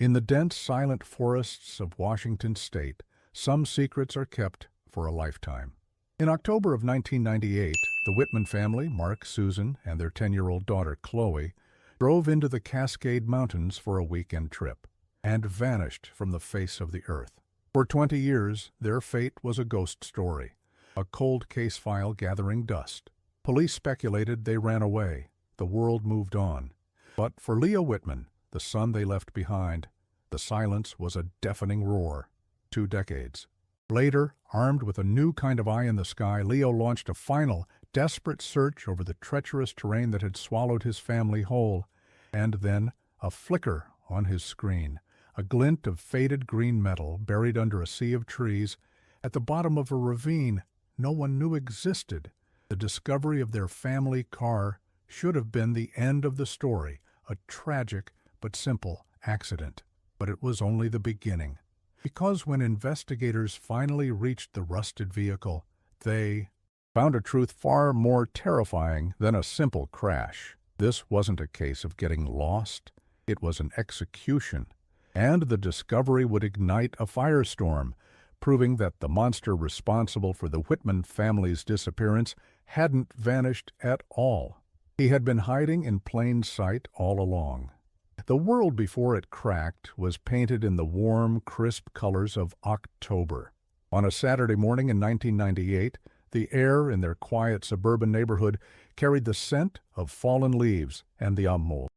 In the dense, silent forests of Washington state, some secrets are kept for a lifetime. In October of 1998, the Whitman family, Mark, Susan, and their 10-year-old daughter, Chloe, drove into the Cascade Mountains for a weekend trip and vanished from the face of the earth. For 20 years, their fate was a ghost story, a cold case file gathering dust. Police speculated they ran away. The world moved on. But for Leo Whitman, the son they left behind, the silence was a deafening roar. 2 decades. Later, armed with a new kind of eye in the sky, Leo launched a final, desperate search over the treacherous terrain that had swallowed his family whole. And then, a flicker on his screen, a glint of faded green metal buried under a sea of trees, at the bottom of a ravine no one knew existed. The discovery of their family car should have been the end of the story, a tragic but simple accident. But it was only the beginning. Because when investigators finally reached the rusted vehicle, they found a truth far more terrifying than a simple crash. This wasn't a case of getting lost. It was an execution. And the discovery would ignite a firestorm, proving that the monster responsible for the Whitman family's disappearance hadn't vanished at all. He had been hiding in plain sight all along. The world before it cracked was painted in the warm, crisp colors of October. On a Saturday morning in 1998, the air in their quiet suburban neighborhood carried the scent of fallen leaves and the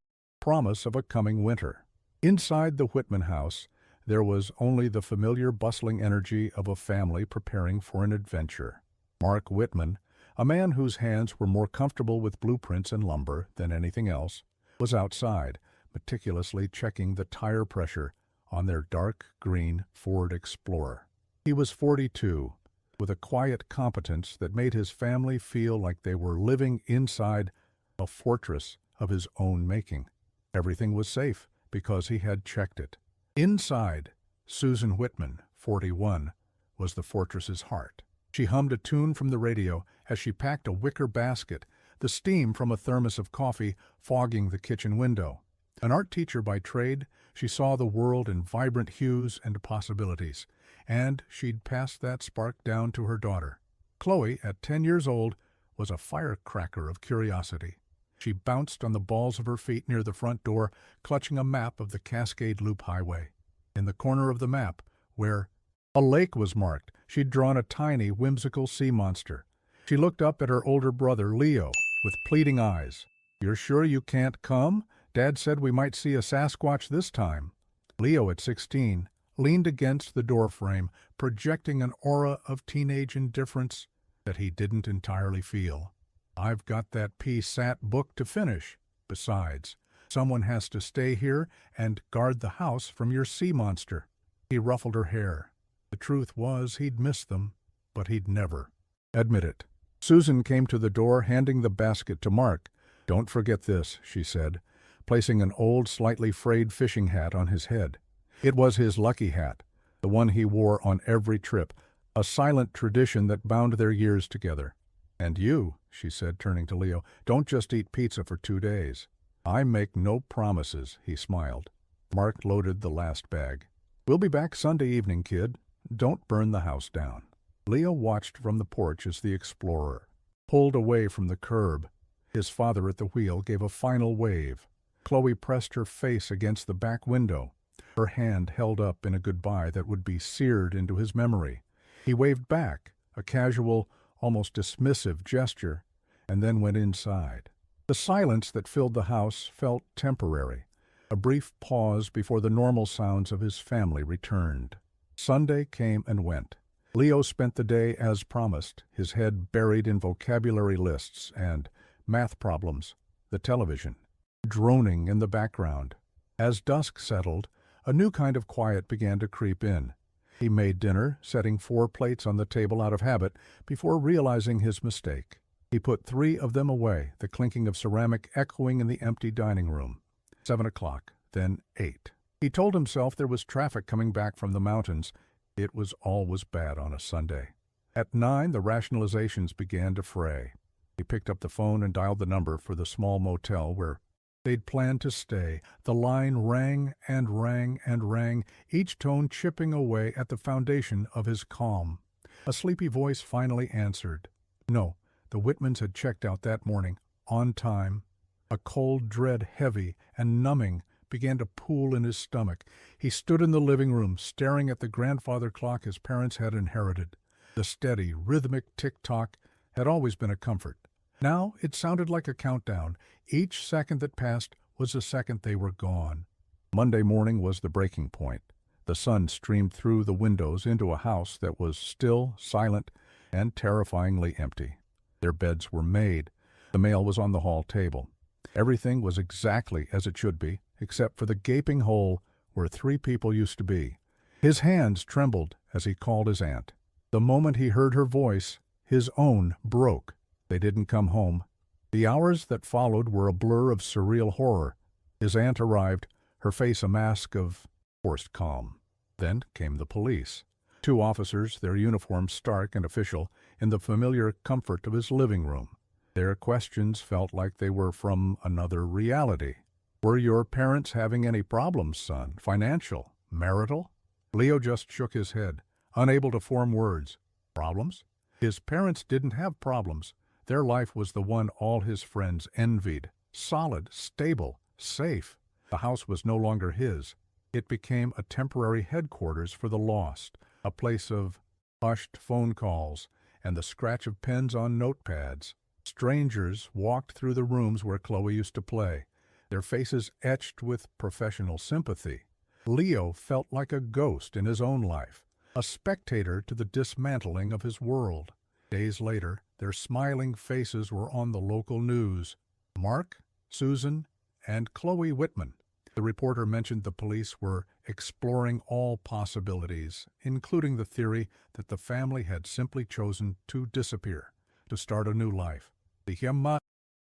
promise of a coming winter. Inside the Whitman house, there was only the familiar bustling energy of a family preparing for an adventure. Mark Whitman, a man whose hands were more comfortable with blueprints and lumber than anything else, was outside, meticulously checking the tire pressure on their dark green Ford Explorer. He was 42, with a quiet competence that made his family feel like they were living inside a fortress of his own making. Everything was safe because he had checked it. Inside, Susan Whitman, 41, was the fortress's heart. She hummed a tune from the radio as she packed a wicker basket, the steam from a thermos of coffee fogging the kitchen window. An art teacher by trade, she saw the world in vibrant hues and possibilities, and she'd passed that spark down to her daughter. Chloe, at 10 years old, was a firecracker of curiosity. She bounced on the balls of her feet near the front door, clutching a map of the Cascade Loop Highway. In the corner of the map, where a lake was marked, she'd drawn a tiny, whimsical sea monster. She looked up at her older brother, Leo, with pleading eyes. "You're sure you can't come? Dad said we might see a Sasquatch this time." Leo, at 16, leaned against the doorframe, projecting an aura of teenage indifference that he didn't entirely feel. "I've got that PSAT book to finish. Besides, someone has to stay here and guard the house from your sea monster." He ruffled her hair. The truth was he'd missed them, but he'd never admit it. Susan came to the door, handing the basket to Mark. "Don't forget this," she said, placing an old, slightly frayed fishing hat on his head. It was his lucky hat, the one he wore on every trip, a silent tradition that bound their years together. "And you," she said, turning to Leo, "don't just eat pizza for 2 days." "I make no promises," he smiled. Mark loaded the last bag. "We'll be back Sunday evening, kid. Don't burn the house down." Leo watched from the porch as the Explorer pulled away from the curb. His father at the wheel gave a final wave. Chloe pressed her face against the back window, her hand held up in a goodbye that would be seared into his memory. He waved back, a casual, almost dismissive gesture, and then went inside. The silence that filled the house felt temporary, a brief pause before the normal sounds of his family returned. Sunday came and went. Leo spent the day as promised, his head buried in vocabulary lists and math problems, the television droning in the background. As dusk settled, a new kind of quiet began to creep in. He made dinner, setting 4 plates on the table out of habit, before realizing his mistake. He put 3 of them away, the clinking of ceramic echoing in the empty dining room. 7 o'clock, then 8. He told himself there was traffic coming back from the mountains. It was always bad on a Sunday. At 9, the rationalizations began to fray. He picked up the phone and dialed the number for the small motel where They'd planned to stay. The line rang and rang and rang, each tone chipping away at the foundation of his calm. A sleepy voice finally answered. No, the Whitmans had checked out that morning, on time. A cold dread, heavy and numbing, began to pool in his stomach. He stood in the living room, staring at the grandfather clock his parents had inherited. The steady, rhythmic tick-tock had always been a comfort. Now it sounded like a countdown. Each second that passed was a second they were gone. Monday morning was the breaking point. The sun streamed through the windows into a house that was still, silent, and terrifyingly empty. Their beds were made. The mail was on the hall table. Everything was exactly as it should be, except for the gaping hole where 3 people used to be. His hands trembled as he called his aunt. The moment he heard her voice, his own broke. They didn't come home. The hours that followed were a blur of surreal horror. His aunt arrived, her face a mask of forced calm. Then came the police. 2 officers, their uniforms stark and official, in the familiar comfort of his living room. Their questions felt like they were from another reality. Were your parents having any problems, son? Financial? Marital? Leo just shook his head, unable to form words. Problems? His parents didn't have problems. Their life was the one all his friends envied. Solid, stable, safe. The house was no longer his. It became a temporary headquarters for the lost, a place of hushed phone calls and the scratch of pens on notepads. Strangers walked through the rooms where Chloe used to play, their faces etched with professional sympathy. Leo felt like a ghost in his own life, a spectator to the dismantling of his world. Days later, their smiling faces were on the local news. Mark, Susan, and Chloe Whitman. The reporter mentioned the police were exploring all possibilities, including the theory that the family had simply chosen to disappear, to start a new life. The Yamma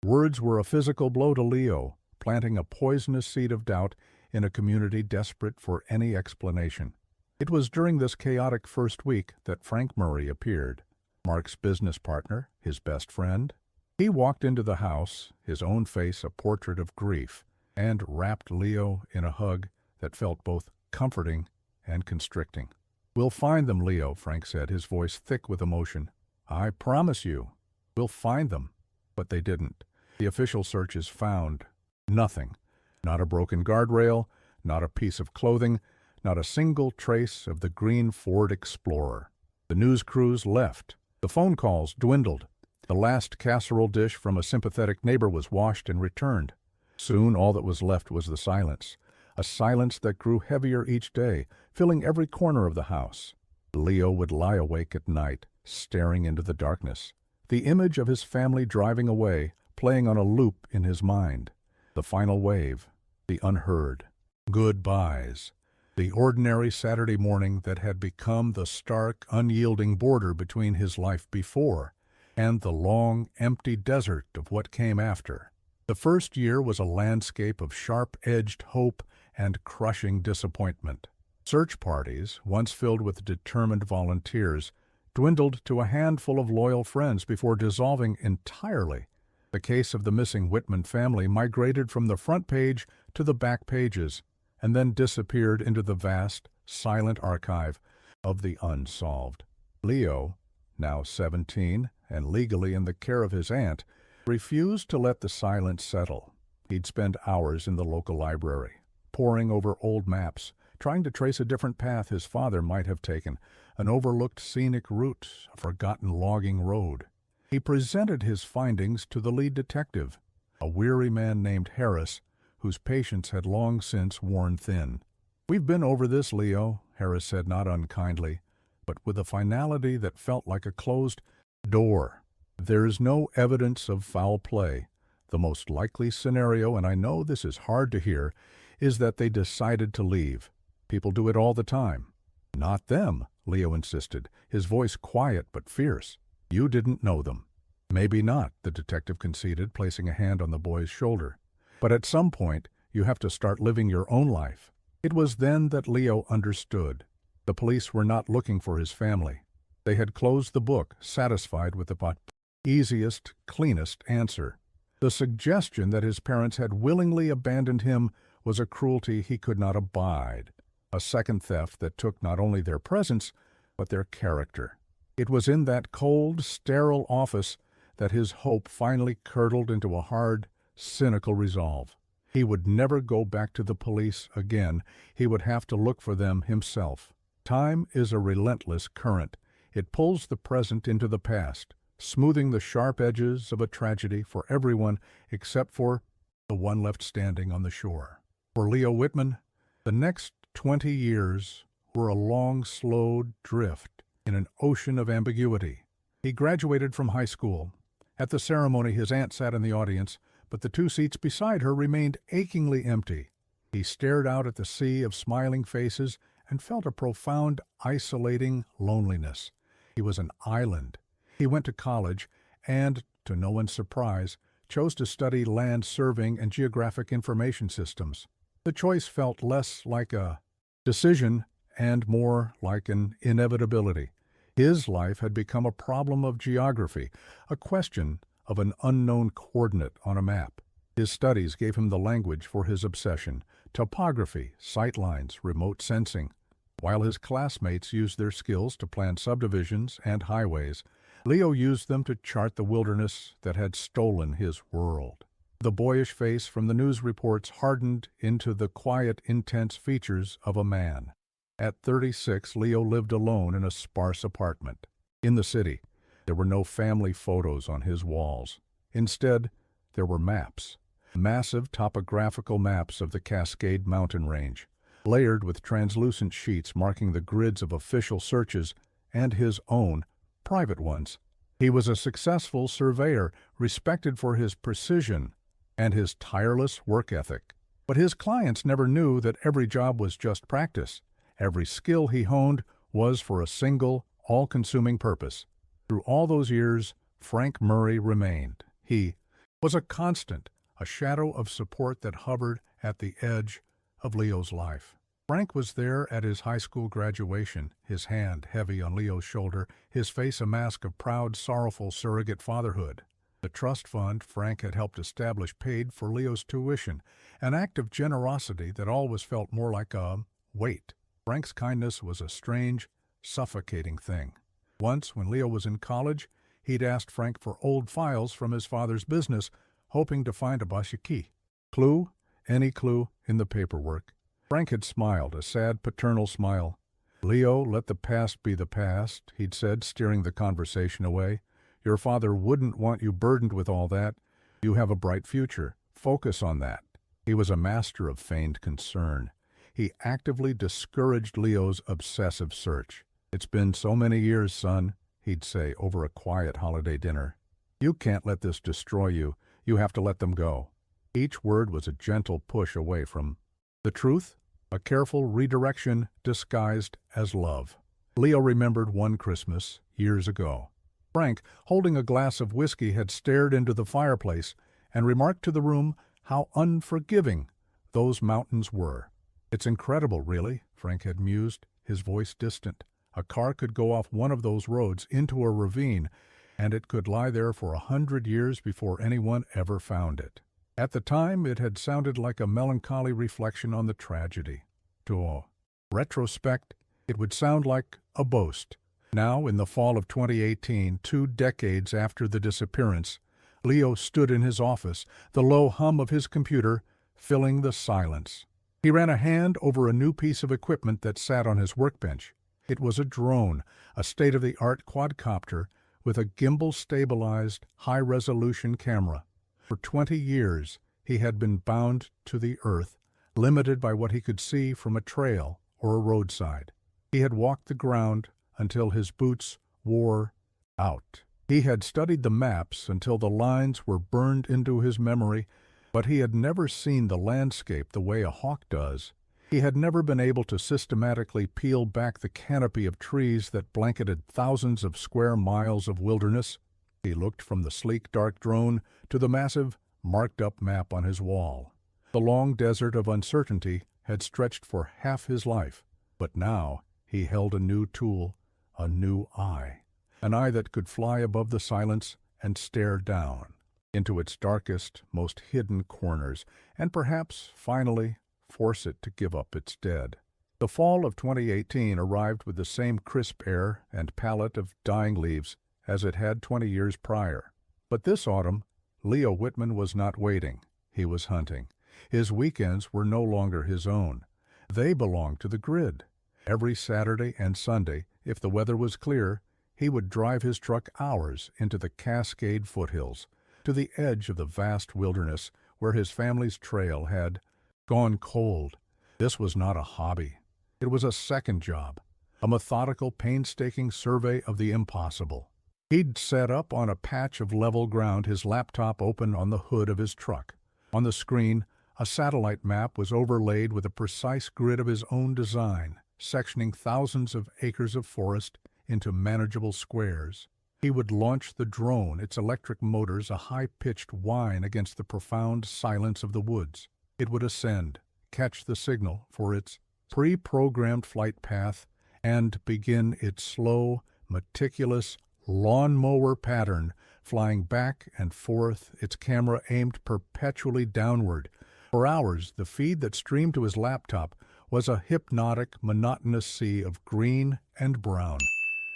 words were a physical blow to Leo, planting a poisonous seed of doubt in a community desperate for any explanation. It was during this chaotic first week that Frank Murray appeared, Mark's business partner, his best friend. He walked into the house, his own face a portrait of grief, and wrapped Leo in a hug that felt both comforting and constricting. "We'll find them, Leo," Frank said, his voice thick with emotion. "I promise you, we'll find them." But they didn't. The official searches found nothing. Not a broken guardrail, not a piece of clothing, not a single trace of the green Ford Explorer. The news crews left. The phone calls dwindled. The last casserole dish from a sympathetic neighbor was washed and returned. Soon all that was left was the silence, a silence that grew heavier each day, filling every corner of the house. Leo would lie awake at night, staring into the darkness. The image of his family driving away, playing on a loop in his mind. The final wave, the unheard. Goodbyes. The ordinary Saturday morning that had become the stark, unyielding border between his life before and the long, empty desert of what came after. The first year was a landscape of sharp-edged hope and crushing disappointment. Search parties, once filled with determined volunteers, dwindled to a handful of loyal friends before dissolving entirely. The case of the missing Whitman family migrated from the front page to the back pages, and then disappeared into the vast, silent archive of the unsolved. Leo, now 17 and legally in the care of his aunt, refused to let the silence settle. He'd spend hours in the local library, poring over old maps, trying to trace a different path his father might have taken, an overlooked scenic route, a forgotten logging road. He presented his findings to the lead detective, a weary man named Harris, whose patience had long since worn thin. "We've been over this, Leo," Harris said not unkindly, but with a finality that felt like a closed door. "There is no evidence of foul play. The most likely scenario, and I know this is hard to hear, is that they decided to leave. People do it all the time." "Not them," Leo insisted, his voice quiet but fierce. "You didn't know them." "Maybe not," the detective conceded, placing a hand on the boy's shoulder. "But at some point, you have to start living your own life." It was then that Leo understood. The police were not looking for his family. They had closed the book, satisfied with the easiest, cleanest answer. The suggestion that his parents had willingly abandoned him was a cruelty he could not abide, a second theft that took not only their presence, but their character. It was in that cold, sterile office that his hope finally curdled into a hard, cynical resolve. He would never go back to the police again. He would have to look for them himself. Time is a relentless current. It pulls the present into the past, smoothing the sharp edges of a tragedy for everyone except for the one left standing on the shore. For Leo Whitman, the next 20 years were a long, slow drift in an ocean of ambiguity. He graduated from high school. At the ceremony, his aunt sat in the audience, but the two seats beside her remained achingly empty. He stared out at the sea of smiling faces and felt a profound, isolating loneliness. He was an island. He went to college and, to no one's surprise, chose to study land surveying and geographic information systems. The choice felt less like a decision and more like an inevitability. His life had become a problem of geography, a question of an unknown coordinate on a map. His studies gave him the language for his obsession: topography, sightlines, remote sensing. While his classmates used their skills to plan subdivisions and highways, Leo used them to chart the wilderness that had stolen his world. The boyish face from the news reports hardened into the quiet, intense features of a man. At 36, Leo lived alone in a sparse apartment. In the city, there were no family photos on his walls. Instead, there were maps. Massive topographical maps of the Cascade Mountain Range, layered with translucent sheets marking the grids of official searches and his own private ones. He was a successful surveyor, respected for his precision and his tireless work ethic. But his clients never knew that every job was just practice. Every skill he honed was for a single, all-consuming purpose. Through all those years, Frank Murray remained. He was a constant, a shadow of support that hovered at the edge of Leo's life. Frank was there at his high school graduation, his hand heavy on Leo's shoulder, his face a mask of proud, sorrowful surrogate fatherhood. The trust fund Frank had helped establish paid for Leo's tuition, an act of generosity that always felt more like a weight. Frank's kindness was a strange, suffocating thing. Once, when Leo was in college, he'd asked Frank for old files from his father's business, hoping to find a bashiki. Clue? Any clue in the paperwork. Frank had smiled, a sad paternal smile. "Leo, let the past be the past," he'd said, steering the conversation away. "Your father wouldn't want you burdened with all that. You have a bright future. Focus on that." He was a master of feigned concern. He actively discouraged Leo's obsessive search. "It's been so many years, son," he'd say over a quiet holiday dinner. "You can't let this destroy you. You have to let them go." Each word was a gentle push away from the truth, a careful redirection disguised as love. Leo remembered one Christmas, years ago. Frank, holding a glass of whiskey, had stared into the fireplace and remarked to the room how unforgiving those mountains were. "It's incredible, really," Frank had mused, his voice distant. "A car could go off one of those roads into a ravine, and it could lie there for 100 years before anyone ever found it." At the time, it had sounded like a melancholy reflection on the tragedy. To a retrospect, it would sound like a boast. Now, in the fall of 2018, 2 decades after the disappearance, Leo stood in his office, the low hum of his computer filling the silence. He ran a hand over a new piece of equipment that sat on his workbench. It was a drone, a state-of-the-art quadcopter with a gimbal-stabilized, high-resolution camera. For 20 years, he had been bound to the earth, limited by what he could see from a trail or a roadside. He had walked the ground until his boots wore out. He had studied the maps until the lines were burned into his memory, but he had never seen the landscape the way a hawk does. He had never been able to systematically peel back the canopy of trees that blanketed thousands of square miles of wilderness. He looked from the sleek, dark drone to the massive, marked-up map on his wall. The long desert of uncertainty had stretched for half his life, but now he held a new tool, a new eye, an eye that could fly above the silence and stare down into its darkest, most hidden corners, and perhaps, finally, force it to give up its dead. The fall of 2018 arrived with the same crisp air and palette of dying leaves as it had 20 years prior. But this autumn, Leo Whitman was not waiting. He was hunting. His weekends were no longer his own. They belonged to the grid. Every Saturday and Sunday, if the weather was clear, he would drive his truck hours into the Cascade foothills, to the edge of the vast wilderness where his family's trail had gone cold. This was not a hobby. It was a second job, a methodical, painstaking survey of the impossible. He'd set up on a patch of level ground, his laptop open on the hood of his truck. On the screen, a satellite map was overlaid with a precise grid of his own design, sectioning thousands of acres of forest into manageable squares. He would launch the drone, its electric motors a high-pitched whine against the profound silence of the woods. It would ascend, catch the signal for its pre-programmed flight path, and begin its slow, meticulous lawnmower pattern, flying back and forth, its camera aimed perpetually downward. For hours, the feed that streamed to his laptop was a hypnotic, monotonous sea of green and brown.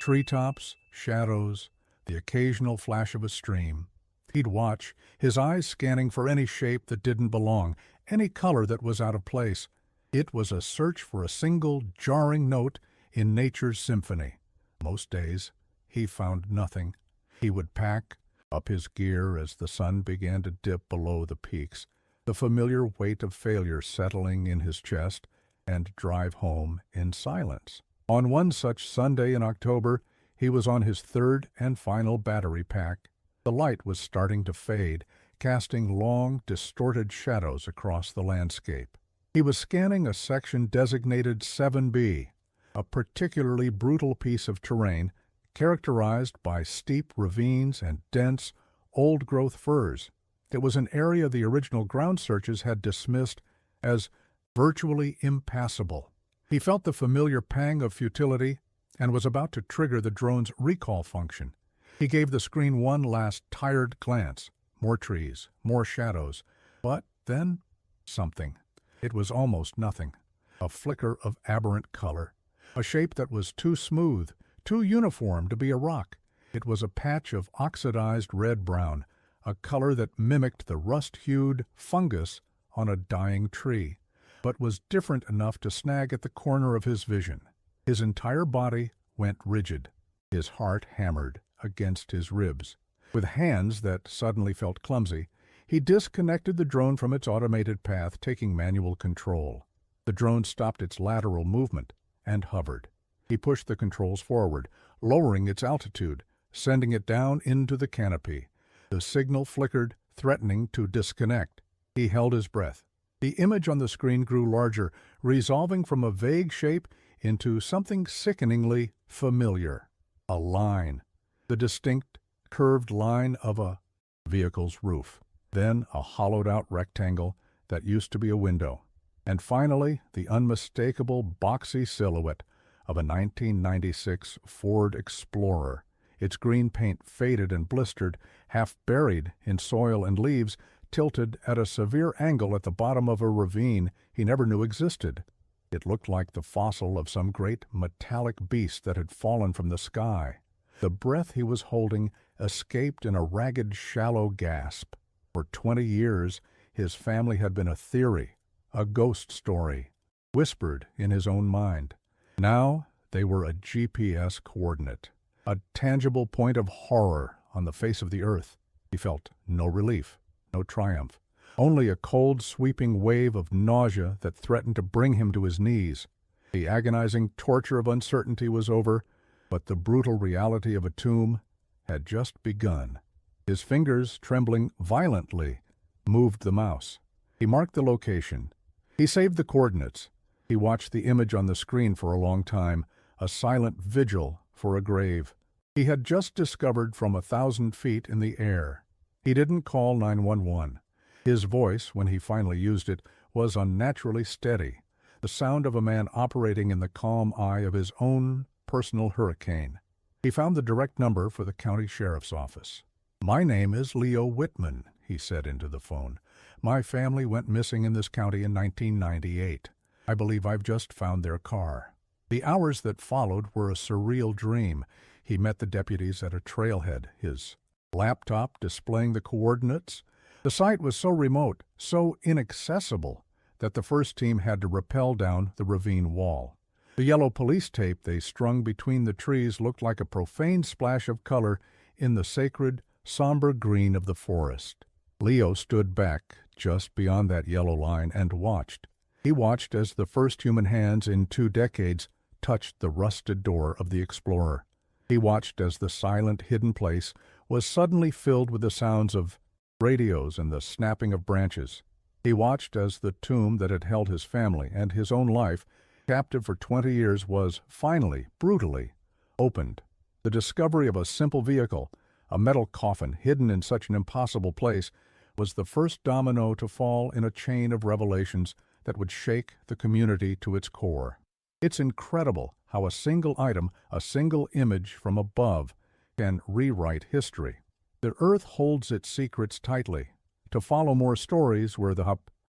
Treetops, shadows, the occasional flash of a stream. He'd watch, his eyes scanning for any shape that didn't belong, any color that was out of place. It was a search for a single jarring note in nature's symphony. Most days, he found nothing. He would pack up his gear as the sun began to dip below the peaks, the familiar weight of failure settling in his chest, and drive home in silence. On one such Sunday in October, he was on his third and final battery pack. The light was starting to fade, casting long, distorted shadows across the landscape. He was scanning a section designated 7B, a particularly brutal piece of terrain characterized by steep ravines and dense, old-growth firs. It was an area the original ground searches had dismissed as virtually impassable. He felt the familiar pang of futility and was about to trigger the drone's recall function. He gave the screen one last tired glance. More trees, more shadows. But then, something. It was almost nothing. A flicker of aberrant color. A shape that was too smooth, too uniform to be a rock. It was a patch of oxidized red-brown, a color that mimicked the rust-hued fungus on a dying tree, but was different enough to snag at the corner of his vision. His entire body went rigid. His heart hammered against his ribs. With hands that suddenly felt clumsy, he disconnected the drone from its automated path, taking manual control. The drone stopped its lateral movement and hovered. He pushed the controls forward, lowering its altitude, sending it down into the canopy. The signal flickered, threatening to disconnect. He held his breath. The image on the screen grew larger, resolving from a vague shape into something sickeningly familiar. A line. The distinct, curved line of a vehicle's roof. Then a hollowed-out rectangle that used to be a window. And finally, the unmistakable, boxy silhouette of a 1996 Ford Explorer. Its green paint faded and blistered, half buried in soil and leaves, tilted at a severe angle at the bottom of a ravine he never knew existed. It looked like the fossil of some great metallic beast that had fallen from the sky. The breath he was holding escaped in a ragged, shallow gasp. For 20 years, his family had been a theory, a ghost story, whispered in his own mind. Now they were a GPS coordinate, a tangible point of horror on the face of the earth. He felt no relief, no triumph, only a cold, sweeping wave of nausea that threatened to bring him to his knees. The agonizing torture of uncertainty was over, but the brutal reality of a tomb had just begun. His fingers, trembling violently, moved the mouse. He marked the location. He saved the coordinates. He watched the image on the screen for a long time, a silent vigil for a grave he had just discovered from 1,000 feet in the air. He didn't call 911. His voice, when he finally used it, was unnaturally steady, the sound of a man operating in the calm eye of his own personal hurricane. He found the direct number for the county sheriff's office. "My name is Leo Whitman," he said into the phone. "My family went missing in this county in 1998. I believe I've just found their car." The hours that followed were a surreal dream. He met the deputies at a trailhead, his laptop displaying the coordinates. The site was so remote, so inaccessible, that the first team had to rappel down the ravine wall. The yellow police tape they strung between the trees looked like a profane splash of color in the sacred, somber green of the forest. Leo stood back just beyond that yellow line and watched. He watched as the first human hands in 2 decades touched the rusted door of the Explorer. He watched as the silent, hidden place was suddenly filled with the sounds of radios and the snapping of branches. He watched as the tomb that had held his family and his own life, captive for 20 years, was finally, brutally, opened. The discovery of a simple vehicle, a metal coffin hidden in such an impossible place, was the first domino to fall in a chain of revelations that would shake the community to its core. It's incredible how a single item, a single image from above, can rewrite history. The earth holds its secrets tightly. To follow more stories where the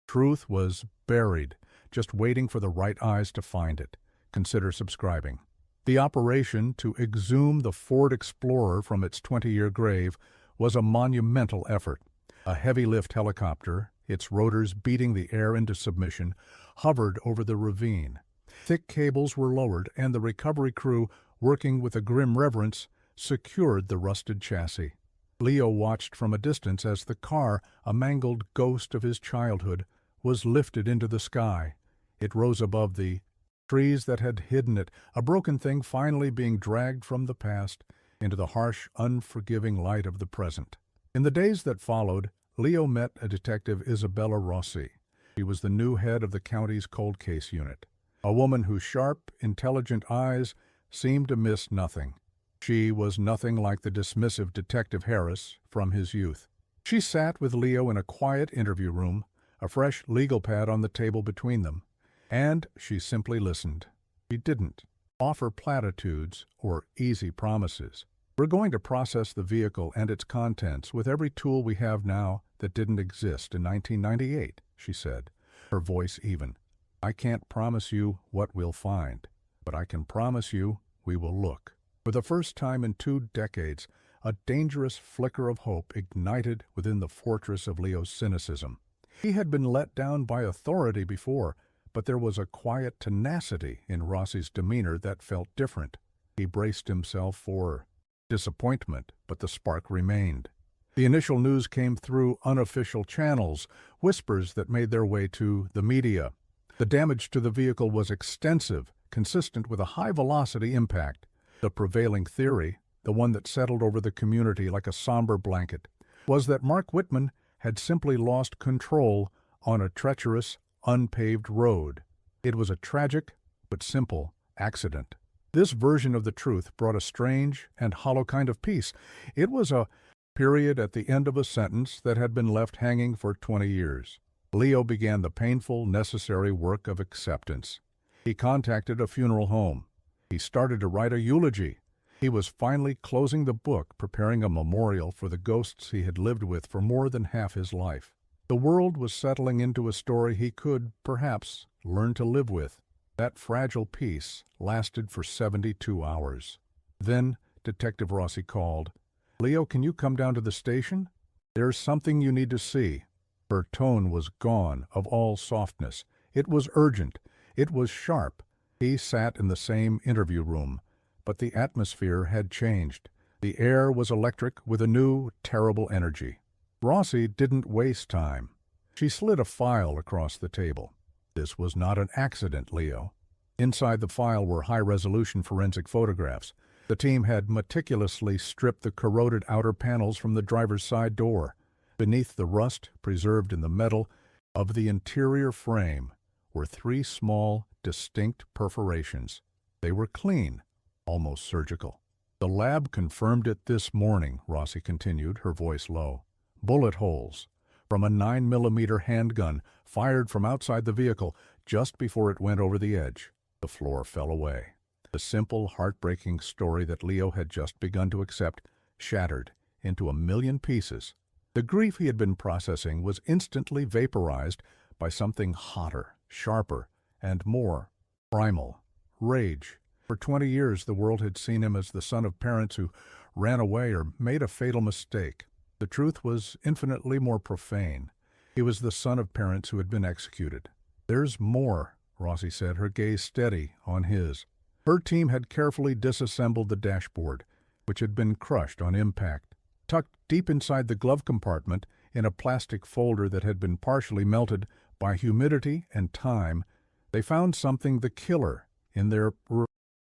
truth was buried, just waiting for the right eyes to find it, consider subscribing. The operation to exhume the Ford Explorer from its 20-year grave was a monumental effort. A heavy-lift helicopter, its rotors beating the air into submission, hovered over the ravine. Thick cables were lowered, and the recovery crew, working with a grim reverence, secured the rusted chassis. Leo watched from a distance as the car, a mangled ghost of his childhood, was lifted into the sky. It rose above the trees that had hidden it, a broken thing finally being dragged from the past into the harsh, unforgiving light of the present. In the days that followed, Leo met a detective, Isabella Rossi. She was the new head of the county's cold case unit, a woman whose sharp, intelligent eyes seemed to miss nothing. She was nothing like the dismissive Detective Harris from his youth. She sat with Leo in a quiet interview room, a fresh legal pad on the table between them, and she simply listened. She didn't offer platitudes or easy promises. "We're going to process the vehicle and its contents with every tool we have now that didn't exist in 1998, she said, her voice even. "I can't promise you what we'll find, but I can promise you we will look." For the first time in 2 decades, a dangerous flicker of hope ignited within the fortress of Leo's cynicism. He had been let down by authority before, but there was a quiet tenacity in Rossi's demeanor that felt different. He braced himself for disappointment, but the spark remained. The initial news came through unofficial channels, whispers that made their way to the media. The damage to the vehicle was extensive, consistent with a high-velocity impact. The prevailing theory, the one that settled over the community like a somber blanket, was that Mark Whitman had simply lost control on a treacherous, unpaved road. It was a tragic, but simple, accident. This version of the truth brought a strange and hollow kind of peace. It was a period at the end of a sentence that had been left hanging for 20 years. Leo began the painful, necessary work of acceptance. He contacted a funeral home. He started to write a eulogy. He was finally closing the book, preparing a memorial for the ghosts he had lived with for more than half his life. The world was settling into a story he could, perhaps, learn to live with. That fragile peace lasted for 72 hours. Then Detective Rossi called. "Leo, can you come down to the station? There's something you need to see." Her tone was gone of all softness. It was urgent. It was sharp. He sat in the same interview room, but the atmosphere had changed. The air was electric with a new, terrible energy. Rossi didn't waste time. She slid a file across the table. This was not an accident, Leo. Inside the file were high-resolution forensic photographs. The team had meticulously stripped the corroded outer panels from the driver's side door. Beneath the rust preserved in the metal of the interior frame were 3 small, distinct perforations. They were clean, almost surgical. "The lab confirmed it this morning," Rossi continued, her voice low. "Bullet holes from a 9mm handgun fired from outside the vehicle just before it went over the edge." The floor fell away. The simple, heartbreaking story that Leo had just begun to accept shattered into a million pieces. The grief he had been processing was instantly vaporized by something hotter, sharper, and more primal: rage. For 20 years, the world had seen him as the son of parents who ran away or made a fatal mistake. The truth was infinitely more profane. He was the son of parents who had been executed. "There's more," Rossi said, her gaze steady on his. Her team had carefully disassembled the dashboard, which had been crushed on impact. Tucked deep inside the glove compartment, in a plastic folder that had been partially melted by humidity and time, they found something the killer, in their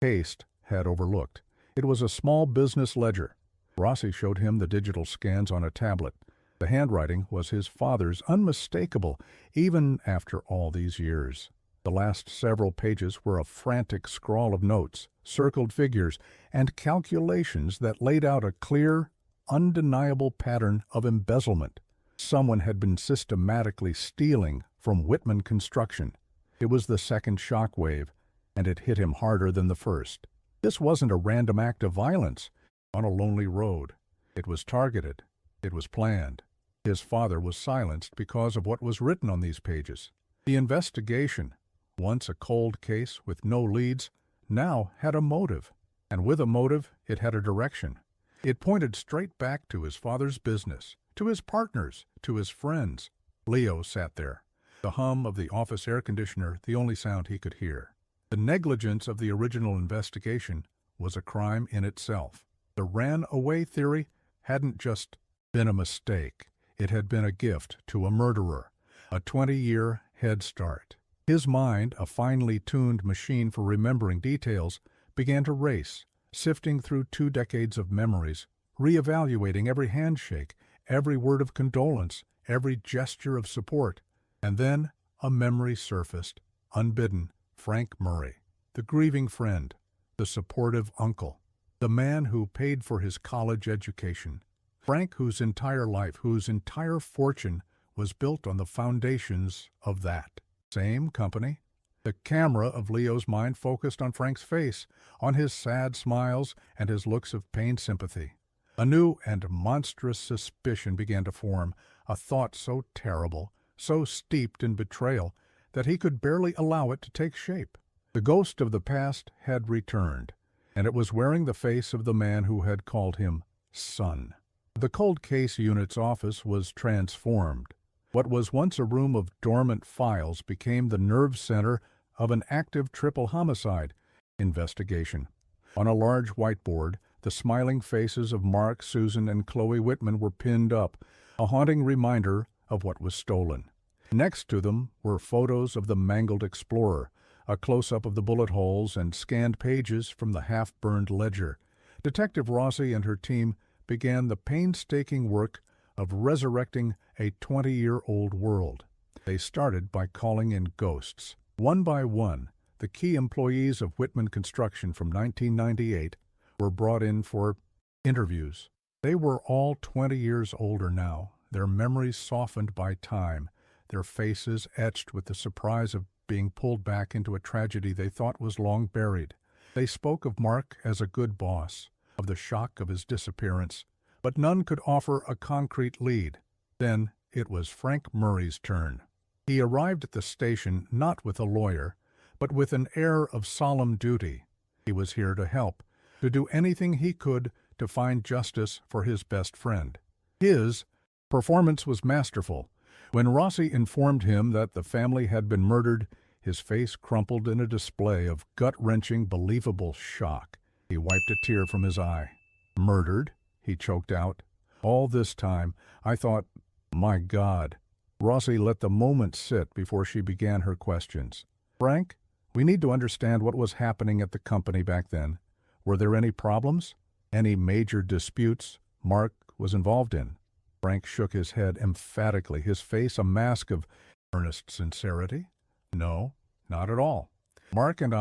haste, had overlooked. It was a small business ledger. Rossi showed him the digital scans on a tablet. The handwriting was his father's, unmistakable, even after all these years. The last several pages were a frantic scrawl of notes, circled figures, and calculations that laid out a clear, undeniable pattern of embezzlement. Someone had been systematically stealing from Whitman Construction. It was the second shock wave, and it hit him harder than the first. This wasn't a random act of violence on a lonely road. It was targeted. It was planned. His father was silenced because of what was written on these pages. The investigation, once a cold case with no leads, now had a motive. And with a motive, it had a direction. It pointed straight back to his father's business, to his partners, to his friends. Leo sat there, the hum of the office air conditioner the only sound he could hear. The negligence of the original investigation was a crime in itself. The ran-away theory hadn't just been a mistake. It had been a gift to a murderer, a 20-year head start. His mind, a finely tuned machine for remembering details, began to race, sifting through 2 decades of memories, reevaluating every handshake, every word of condolence, every gesture of support. And then a memory surfaced, unbidden. Frank Murray, the grieving friend, the supportive uncle, the man who paid for his college education. Frank, whose entire life, whose entire fortune was built on the foundations of that same company. The camera of Leo's mind focused on Frank's face, on his sad smiles and his looks of pained sympathy. A new and monstrous suspicion began to form, a thought so terrible, so steeped in betrayal, that he could barely allow it to take shape. The ghost of the past had returned, and it was wearing the face of the man who had called him son. The cold case unit's office was transformed. What was once a room of dormant files became the nerve center of an active triple homicide investigation. On a large whiteboard, the smiling faces of Mark, Susan, and Chloe Whitman were pinned up, a haunting reminder of what was stolen. Next to them were photos of the mangled explorer, a close-up of the bullet holes, and scanned pages from the half-burned ledger. Detective Rossi and her team began the painstaking work of resurrecting a 20-year-old world. They started by calling in ghosts. One by one, the key employees of Whitman Construction from 1998 were brought in for interviews. They were all 20 years older now, their memories softened by time, their faces etched with the surprise of being pulled back into a tragedy they thought was long buried. They spoke of Mark as a good boss, of the shock of his disappearance, but none could offer a concrete lead. Then it was Frank Murray's turn. He arrived at the station not with a lawyer, but with an air of solemn duty. He was here to help, to do anything he could to find justice for his best friend. His performance was masterful. When Rossi informed him that the family had been murdered, his face crumpled in a display of gut-wrenching, believable shock. He wiped a tear from his eye. "Murdered?" he choked out. "All this time, I thought, my God." Rossi let the moment sit before she began her questions. "Frank, we need to understand what was happening at the company back then. Were there any problems? Any major disputes Mark was involved in?" Frank shook his head emphatically, his face a mask of earnest sincerity. "No, not at all. Mark and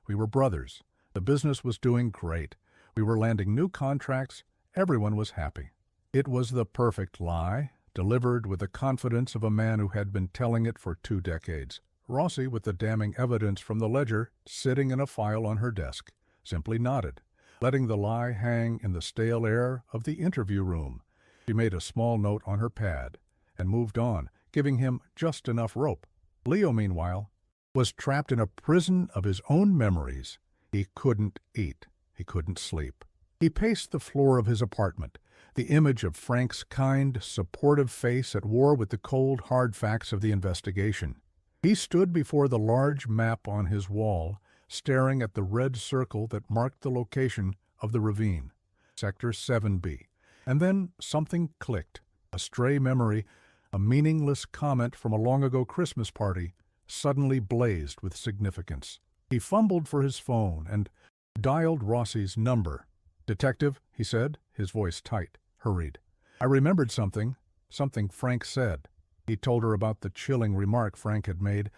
we were brothers. The business was doing great. We were landing new contracts. Everyone was happy." It was the perfect lie, delivered with the confidence of a man who had been telling it for 2 decades. Rossi, with the damning evidence from the ledger sitting in a file on her desk, simply nodded, letting the lie hang in the stale air of the interview room. She made a small note on her pad and moved on, giving him just enough rope. Leo, meanwhile, was trapped in a prison of his own memories. He couldn't eat. He couldn't sleep. He paced the floor of his apartment, the image of Frank's kind, supportive face at war with the cold, hard facts of the investigation. He stood before the large map on his wall, staring at the red circle that marked the location of the ravine, Sector 7B. And then something clicked. A stray memory, a meaningless comment from a long-ago Christmas party, suddenly blazed with significance. He fumbled for his phone and dialed Rossi's number. "Detective," he said, his voice tight, hurried. "I remembered something Frank said." He told her about the chilling remark Frank had made,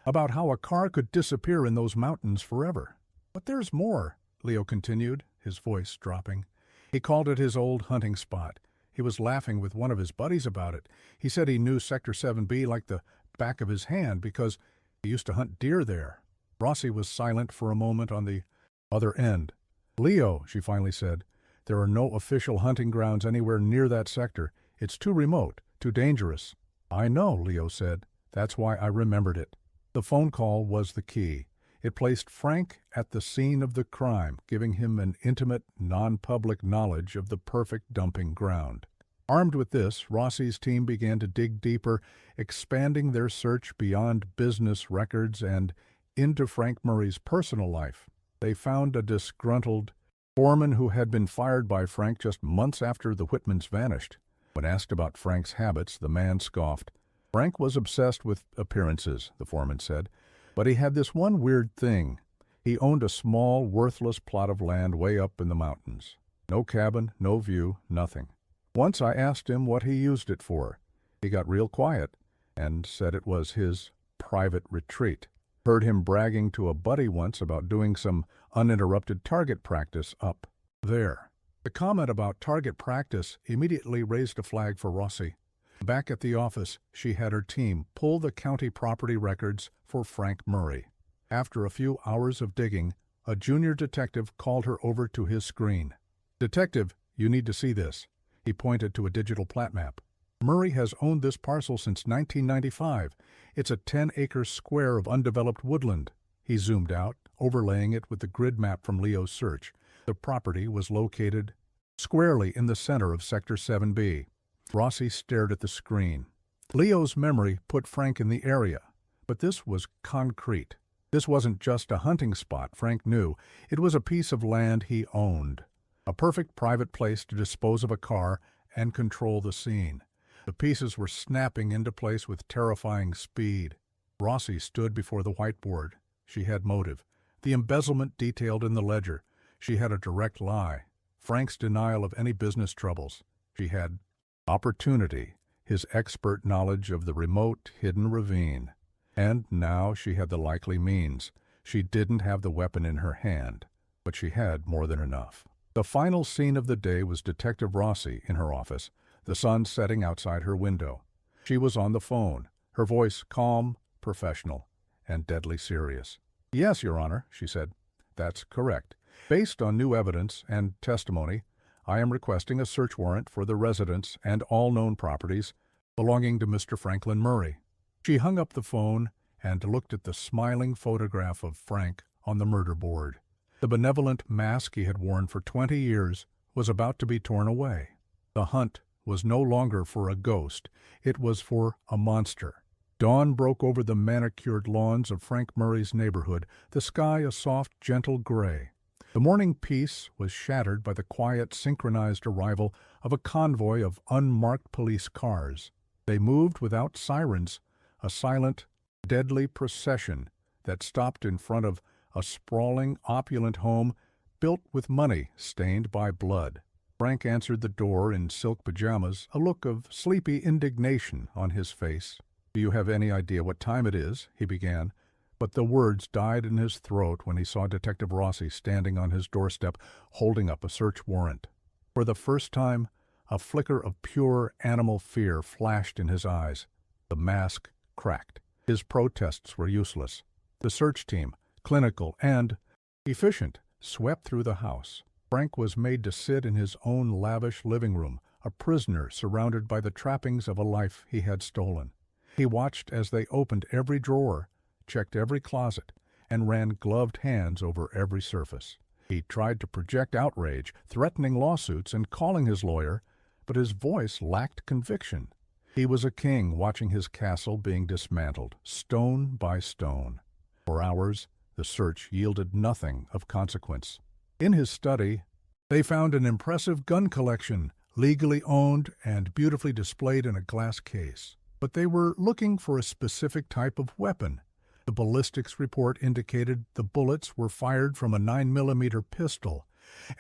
about how a car could disappear in those mountains forever. "But there's more," Leo continued, his voice dropping. "He called it his old hunting spot. He was laughing with one of his buddies about it. He said he knew Sector 7B like the back of his hand because he used to hunt deer there." Rossi was silent for a moment on the other end. "Leo," she finally said, "there are no official hunting grounds anywhere near that sector. It's too remote, too dangerous." "I know," Leo said. "That's why I remembered it." The phone call was the key. It placed Frank at the scene of the crime, giving him an intimate, non-public knowledge of the perfect dumping ground. Armed with this, Rossi's team began to dig deeper, expanding their search beyond business records and into Frank Murray's personal life. They found a disgruntled foreman who had been fired by Frank just months after the Whitmans vanished. When asked about Frank's habits, the man scoffed. "Frank was obsessed with appearances," the foreman said, "but he had this one weird thing. He owned a small, worthless plot of land way up in the mountains. No cabin, no view, nothing. Once I asked him what he used it for. He got real quiet and said it was his private retreat. Heard him bragging to a buddy once about doing some uninterrupted target practice up there." The comment about target practice immediately raised a flag for Rossi. Back at the office, she had her team pull the county property records for Frank Murray. After a few hours of digging, a junior detective called her over to his screen. "Detective, you need to see this." He pointed to a digital plat map. "Murray has owned this parcel since 1995. It's a 10-acre square of undeveloped woodland." He zoomed out, overlaying it with the grid map from Leo's search. The property was located squarely in the center of Sector 7B. Rossi stared at the screen. Leo's memory put Frank in the area, but this was concrete. This wasn't just a hunting spot, Frank knew. It was a piece of land he owned. A perfect private place to dispose of a car and control the scene. The pieces were snapping into place with terrifying speed. Rossi stood before the whiteboard. She had motive. The embezzlement detailed in the ledger. She had a direct lie. Frank's denial of any business troubles. She had opportunity, his expert knowledge of the remote, hidden ravine. And now she had the likely means. She didn't have the weapon in her hand, but she had more than enough. The final scene of the day was Detective Rossi in her office, the sun setting outside her window. She was on the phone, her voice calm, professional, and deadly serious. "Yes, Your Honor," she said. "That's correct. Based on new evidence and testimony, I am requesting a search warrant for the residence and all known properties belonging to Mr. Franklin Murray." She hung up the phone and looked at the smiling photograph of Frank on the murder board. The benevolent mask he had worn for 20 years was about to be torn away. The hunt was no longer for a ghost. It was for a monster. Dawn broke over the manicured lawns of Frank Murray's neighborhood, the sky a soft, gentle gray. The morning peace was shattered by the quiet, synchronized arrival of a convoy of unmarked police cars. They moved without sirens, a silent, deadly procession that stopped in front of a sprawling, opulent home built with money stained by blood. Frank answered the door in silk pajamas, a look of sleepy indignation on his face. "Do you have any idea what time it is?" he began, but the words died in his throat when he saw Detective Rossi standing on his doorstep, holding up a search warrant. For the first time, a flicker of pure animal fear flashed in his eyes. The mask cracked. His protests were useless. The search team, clinical and efficient, swept through the house. Frank was made to sit in his own lavish living room, a prisoner surrounded by the trappings of a life he had stolen. He watched as they opened every drawer, checked every closet, and ran gloved hands over every surface. He tried to project outrage, threatening lawsuits and calling his lawyer, but his voice lacked conviction. He was a king watching his castle being dismantled, stone by stone. For hours, the search yielded nothing of consequence. In his study, they found an impressive gun collection, legally owned and beautifully displayed in a glass case. But they were looking for a specific type of weapon. The ballistics report indicated the bullets were fired from a 9mm pistol,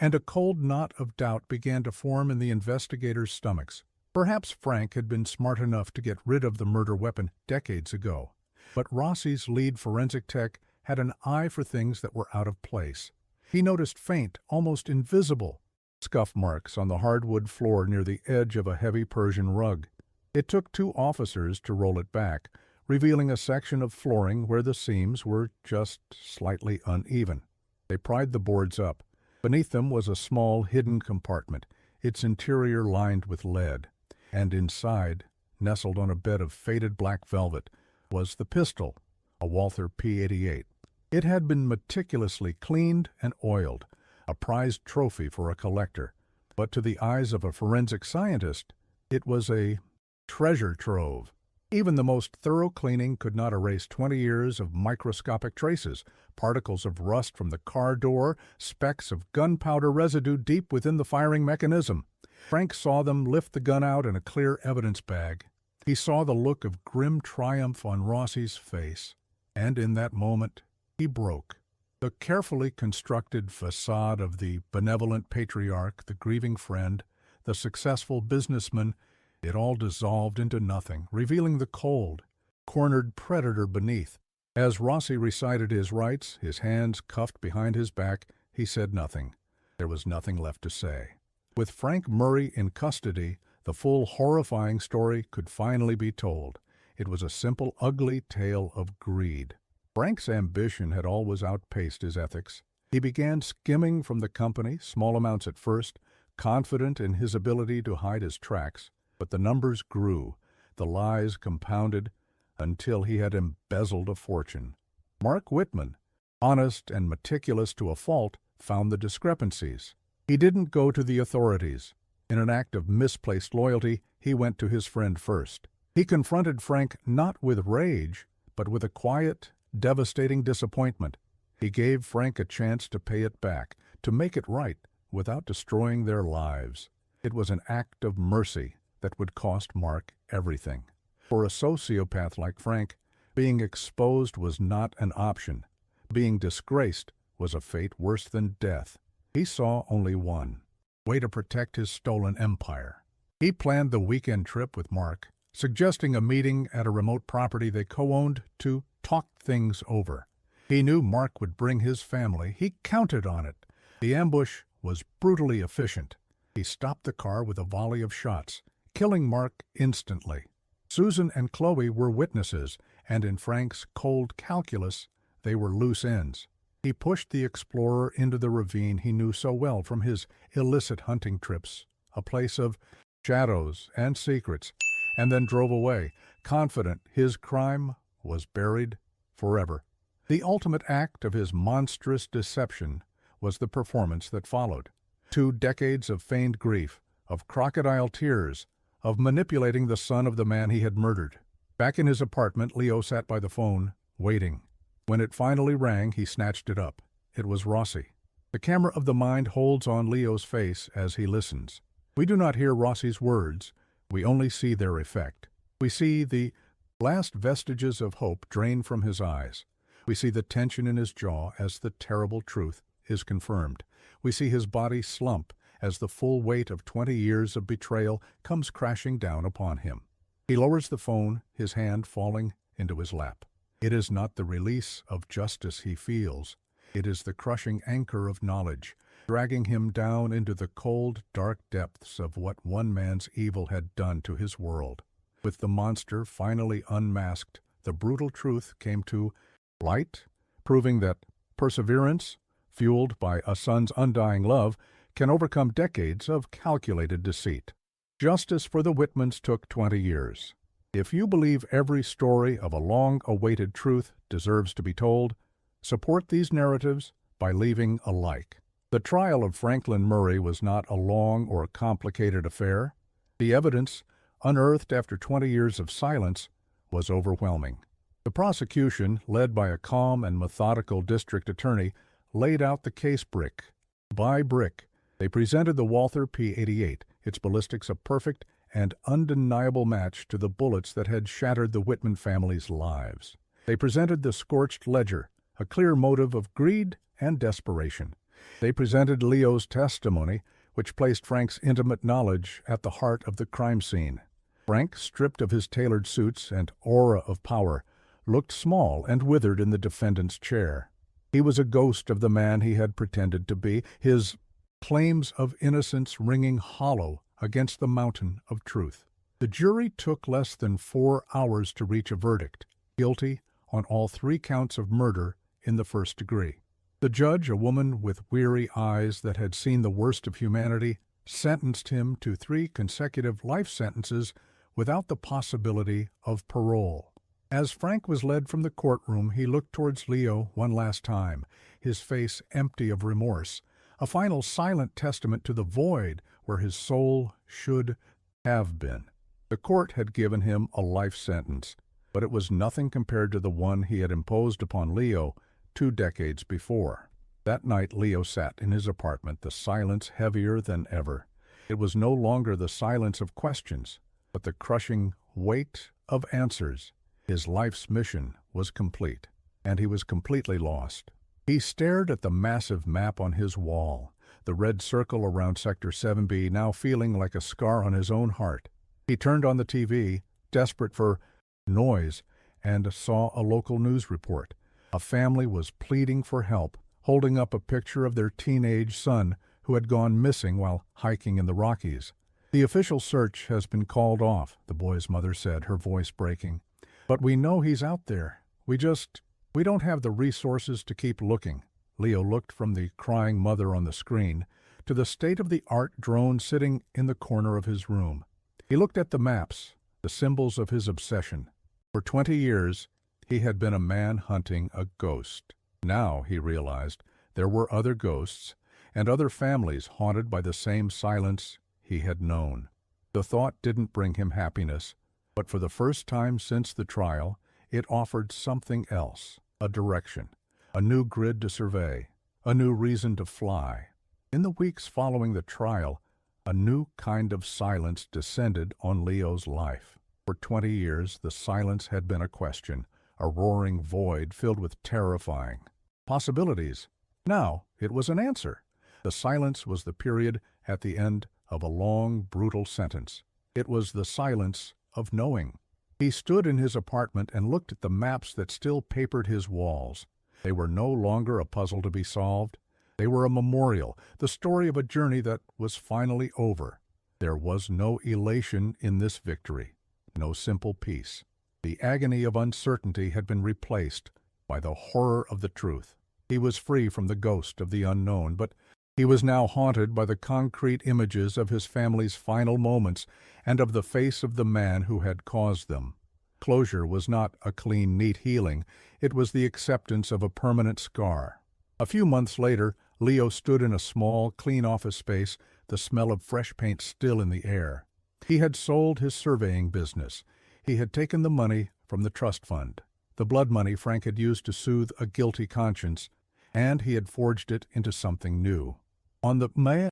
and a cold knot of doubt began to form in the investigators' stomachs. Perhaps Frank had been smart enough to get rid of the murder weapon decades ago, but Rossi's lead forensic tech had an eye for things that were out of place. He noticed faint, almost invisible, scuff marks on the hardwood floor near the edge of a heavy Persian rug. It took 2 officers to roll it back, revealing a section of flooring where the seams were just slightly uneven. They pried the boards up. Beneath them was a small, hidden compartment, its interior lined with lead. And inside, nestled on a bed of faded black velvet, was the pistol, a Walther P-88. It had been meticulously cleaned and oiled, a prized trophy for a collector. But to the eyes of a forensic scientist, it was a treasure trove. Even the most thorough cleaning could not erase 20 years of microscopic traces, particles of rust from the car door, specks of gunpowder residue deep within the firing mechanism. Frank saw them lift the gun out in a clear evidence bag. He saw the look of grim triumph on Rossi's face, and in that moment, he broke. The carefully constructed facade of the benevolent patriarch, the grieving friend, the successful businessman, it all dissolved into nothing, revealing the cold, cornered predator beneath. As Rossi recited his rights, his hands cuffed behind his back, he said nothing. There was nothing left to say. With Frank Murray in custody, the full horrifying story could finally be told. It was a simple, ugly tale of greed. Frank's ambition had always outpaced his ethics. He began skimming from the company, small amounts at first, confident in his ability to hide his tracks. But the numbers grew, the lies compounded, until he had embezzled a fortune. Mark Whitman, honest and meticulous to a fault, found the discrepancies. He didn't go to the authorities. In an act of misplaced loyalty, he went to his friend first. He confronted Frank not with rage, but with a quiet, devastating disappointment. He gave Frank a chance to pay it back, to make it right, without destroying their lives. It was an act of mercy that would cost Mark everything. For a sociopath like Frank, being exposed was not an option. Being disgraced was a fate worse than death. He saw only one way to protect his stolen empire. He planned the weekend trip with Mark, suggesting a meeting at a remote property they co-owned to talk things over. He knew Mark would bring his family. He counted on it. The ambush was brutally efficient. He stopped the car with a volley of shots, killing Mark instantly. Susan and Chloe were witnesses, and in Frank's cold calculus, they were loose ends. He pushed the explorer into the ravine he knew so well from his illicit hunting trips, a place of shadows and secrets, and then drove away, confident his crime was buried forever. The ultimate act of his monstrous deception was the performance that followed. 2 decades of feigned grief, of crocodile tears, of manipulating the son of the man he had murdered. Back in his apartment, Leo sat by the phone, waiting. When it finally rang, he snatched it up. It was Rossi. The camera of the mind holds on Leo's face as he listens. We do not hear Rossi's words. We only see their effect. We see the last vestiges of hope drain from his eyes. We see the tension in his jaw as the terrible truth is confirmed. We see his body slump as the full weight of 20 years of betrayal comes crashing down upon him. He lowers the phone, his hand falling into his lap. It is not the release of justice he feels. It is the crushing anchor of knowledge, dragging him down into the cold, dark depths of what one man's evil had done to his world. With the monster finally unmasked, the brutal truth came to light, proving that perseverance, fueled by a son's undying love, can overcome decades of calculated deceit. Justice for the Whitmans took 20 years. If you believe every story of a long-awaited truth deserves to be told, support these narratives by leaving a like. The trial of Franklin Murray was not a long or complicated affair. The evidence, unearthed after 20 years of silence, was overwhelming. The prosecution, led by a calm and methodical district attorney, laid out the case brick by brick. They presented the Walther P-88, its ballistics a perfect and undeniable match to the bullets that had shattered the Whitman family's lives. They presented the scorched ledger, a clear motive of greed and desperation. They presented Leo's testimony, which placed Frank's intimate knowledge at the heart of the crime scene. Frank, stripped of his tailored suits and aura of power, looked small and withered in the defendant's chair. He was a ghost of the man he had pretended to be, his claims of innocence ringing hollow against the mountain of truth. The jury took less than 4 hours to reach a verdict, guilty on all 3 counts of murder in the first degree. The judge, a woman with weary eyes that had seen the worst of humanity, sentenced him to 3 consecutive life sentences without the possibility of parole. As Frank was led from the courtroom, he looked towards Leo one last time, his face empty of remorse, a final silent testament to the void where his soul should have been. The court had given him a life sentence, but it was nothing compared to the one he had imposed upon Leo 2 decades before. That night Leo sat in his apartment, the silence heavier than ever. It was no longer the silence of questions, but the crushing weight of answers. His life's mission was complete, and he was completely lost. He stared at the massive map on his wall, the red circle around Sector 7B now feeling like a scar on his own heart. He turned on the TV, desperate for noise, and saw a local news report. A family was pleading for help, holding up a picture of their teenage son who had gone missing while hiking in the Rockies. "The official search has been called off," the boy's mother said, her voice breaking. "But we know he's out there. We don't have the resources to keep looking." Leo looked from the crying mother on the screen to the state-of-the-art drone sitting in the corner of his room. He looked at the maps, the symbols of his obsession. For 20 years, he had been a man hunting a ghost. Now, he realized, there were other ghosts and other families haunted by the same silence he had known. The thought didn't bring him happiness, but for the first time since the trial, it offered something else, a direction, a new grid to survey, a new reason to fly. In the weeks following the trial, a new kind of silence descended on Leo's life. For 20 years, the silence had been a question, a roaring void filled with terrifying possibilities. Now it was an answer. The silence was the period at the end of a long, brutal sentence. It was the silence of knowing. He stood in his apartment and looked at the maps that still papered his walls. They were no longer a puzzle to be solved. They were a memorial, the story of a journey that was finally over. There was no elation in this victory, no simple peace. The agony of uncertainty had been replaced by the horror of the truth. He was free from the ghost of the unknown, but he was now haunted by the concrete images of his family's final moments and of the face of the man who had caused them. Closure was not a clean, neat healing. It was the acceptance of a permanent scar. A few months later, Leo stood in a small, clean office space, the smell of fresh paint still in the air. He had sold his surveying business. He had taken the money from the trust fund, the blood money Frank had used to soothe a guilty conscience, and he had forged it into something new. On the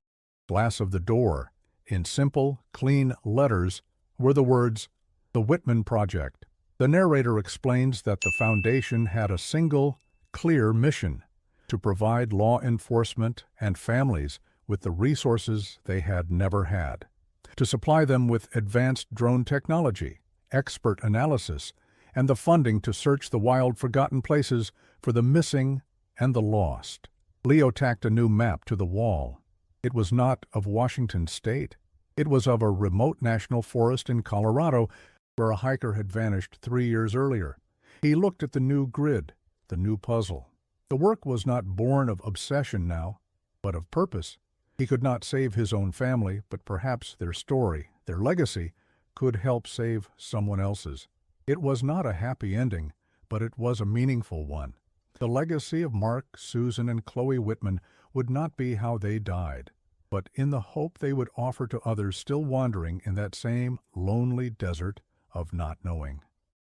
glass of the door, in simple, clean letters, were the words, "The Whitman Project." The narrator explains that the foundation had a single, clear mission: to provide law enforcement and families with the resources they had never had, to supply them with advanced drone technology, expert analysis, and the funding to search the wild, forgotten places for the missing and the lost. Leo tacked a new map to the wall. It was not of Washington state. It was of a remote national forest in Colorado where a hiker had vanished 3 years earlier. He looked at the new grid, the new puzzle. The work was not born of obsession now, but of purpose. He could not save his own family, but perhaps their story, Their legacy could help save someone else's. It was not a happy ending, but it was a meaningful one. The legacy of Mark, Susan, and Chloe Whitman would not be how they died, but in the hope they would offer to others still wandering in that same lonely desert of not knowing.